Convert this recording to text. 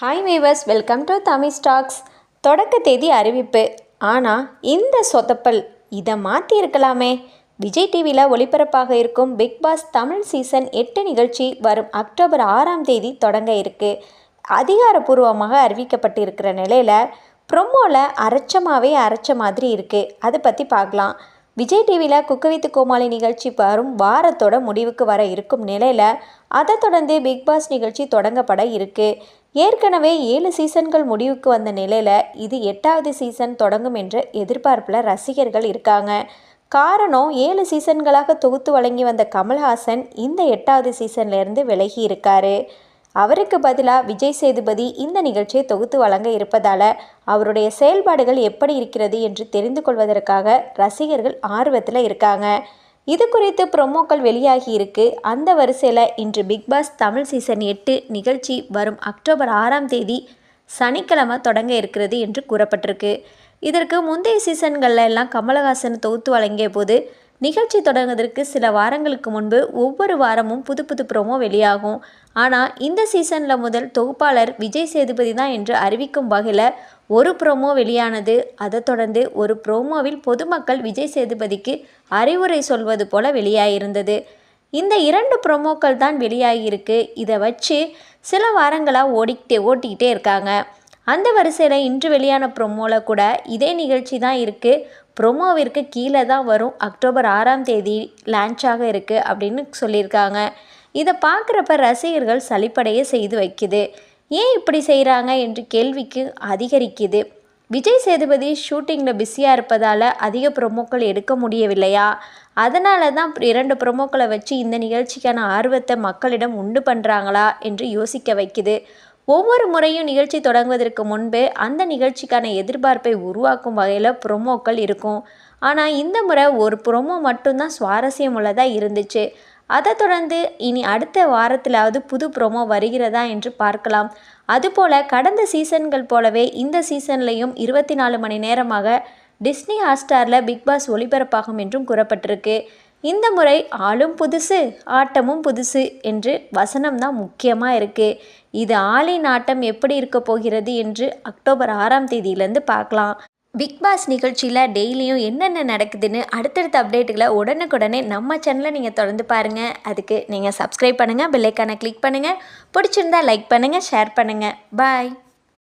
Hi viewers, welcome to Tamil stocks. தொடக்க தேதி அறிவிப்பு. ஆனால் இந்த சொதப்பல் இதை மாற்றியிருக்கலாமே. விஜய் டிவியில் ஒளிபரப்பாக இருக்கும் பிக் பாஸ் தமிழ் சீசன் 8 நிகழ்ச்சி வரும் அக்டோபர் 6ஆம் தேதி தொடங்க இருக்குது. அதிகாரப்பூர்வமாக அறிவிக்கப்பட்டிருக்கிற நிலையில் ப்ரொமோவில் அரைச்ச மாதிரி இருக்குது. அதை பற்றி பார்க்கலாம். விஜய் டிவியில் குக்கு வித் கோமாளி நிகழ்ச்சி வரும் வாரத்தோட முடிவுக்கு வர இருக்கும் நிலையில் அதை தொடர்ந்து பிக் பாஸ் நிகழ்ச்சி தொடங்கப்பட இருக்குது. ஏற்கனவே 7 சீசன்கள் முடிவுக்கு வந்த நிலையில் இது 8வது சீசன் தொடங்கும் என்ற எதிர்பார்ப்பில் ரசிகர்கள் இருக்காங்க. காரணம், 7 சீசன்களாக தொகுத்து வழங்கி வந்த கமல்ஹாசன் இந்த 8வது சீசன்லேருந்து விலகி இருக்காரு. அவருக்கு பதிலாக விஜய் சேதுபதி இந்த நிகழ்ச்சியை தொகுத்து வழங்க இருப்பதால் அவருடைய செயல்பாடுகள் எப்படி இருக்கிறது என்று தெரிந்து கொள்வதற்காக ரசிகர்கள் ஆர்வத்தில் இருக்காங்க. இது குறித்து ப்ரொமோக்கள் வெளியாகி இருக்கு. அந்த வரிசையில் இன்று பிக் பாஸ் தமிழ் சீசன் 8 நிகழ்ச்சி வரும் அக்டோபர் 6ஆம் தேதி சனிக்கிழமை தொடங்க இருக்கிறது என்று கூறப்பட்டிருக்கு. இதற்கு முந்தைய சீசன்களில் எல்லாம் கமலஹாசன் தொகுத்து வழங்கிய போது நிகழ்ச்சி தொடங்குவதற்கு சில வாரங்களுக்கு முன்பு ஒவ்வொரு வாரமும் புது ப்ரோமோ வெளியாகும். ஆனால் இந்த சீசனில் முதல் தொகுப்பாளர் விஜய் சேதுபதி தான் என்று அறிவிக்கும் வகையில் ஒரு ப்ரோமோ வெளியானது. அதை தொடர்ந்து ஒரு ப்ரோமோவில் பொதுமக்கள் விஜய் சேதுபதிக்கு அறிவுரை சொல்வது போல வெளியாகியிருந்தது. இந்த 2 ப்ரோமோக்கள் தான் வெளியாகியிருக்கு. இதை வச்சு சில வாரங்களாக ஓட்டிக்கிட்டே இருக்காங்க. அந்த வரிசையில் இன்று வெளியான ப்ரோமோவில் கூட இதே நிகழ்ச்சி தான் இருக்குது. ப்ரோமோவிற்கு கீழே தான் வரும் அக்டோபர் 6ஆம் தேதி லான்ச்சாக இருக்குது அப்படின்னு சொல்லியிருக்காங்க. இதை பார்க்குறப்ப ரசிகர்கள் சலிப்படைய செய்து வைக்குது. ஏன் இப்படி செய்கிறாங்க என்று கேள்விக்கு அதிகரிக்குது. விஜய் சேதுபதி ஷூட்டிங்கில் பிஸியாக இருப்பதால் அதிக ப்ரோமோக்கள் எடுக்க முடியவில்லையா? அதனால தான் 2 ப்ரோமோக்களை வச்சு இந்த நிகழ்ச்சிக்கான ஆர்வத்தை மக்களிடம் உண்டு பண்ணுறாங்களா என்று யோசிக்க வைக்குது. ஒவ்வொரு முறையும் நிகழ்ச்சி தொடங்குவதற்கு முன்பு அந்த நிகழ்ச்சிக்கான எதிர்பார்ப்பை உருவாக்கும் வகையில் ப்ரோமோக்கள் இருக்கும். ஆனால் இந்த முறை ஒரு ப்ரோமோ மட்டும்தான் சுவாரஸ்யம் உள்ளதாக இருந்துச்சு. அதை தொடர்ந்து இனி அடுத்த வாரத்திலாவது புது ப்ரோமோ வருகிறதா என்று பார்க்கலாம். அதுபோல் கடந்த சீசன்கள் போலவே இந்த சீசன்லையும் 24 மணி நேரமாக டிஸ்னி ஹாட்ஸ்டாரில் பிக் பாஸ் ஒளிபரப்பாகும் என்றும் கூறப்பட்டிருக்கு. இந்த முறை ஆளும் புதுசு ஆட்டமும் புதுசு என்று வசனம் தான் முக்கியமாக இருக்குது. இது ஆளின் ஆட்டம் எப்படி இருக்க போகிறது என்று அக்டோபர் 6ஆம் தேதியிலேருந்து பார்க்கலாம். பிக் பாஸ் நிகழ்ச்சியில் டெய்லியும் என்னென்ன நடக்குதுன்னு அடுத்தடுத்த அப்டேட்டுகளை உடனுக்குடனே நம்ம சேனலில் நீங்கள் தொடர்ந்து பாருங்கள். அதுக்கு நீங்கள் சப்ஸ்கிரைப் பண்ணுங்கள், பெல் ஐக்கானை கிளிக் பண்ணுங்கள். பிடிச்சிருந்தா லைக் பண்ணுங்கள், ஷேர் பண்ணுங்கள். பாய்.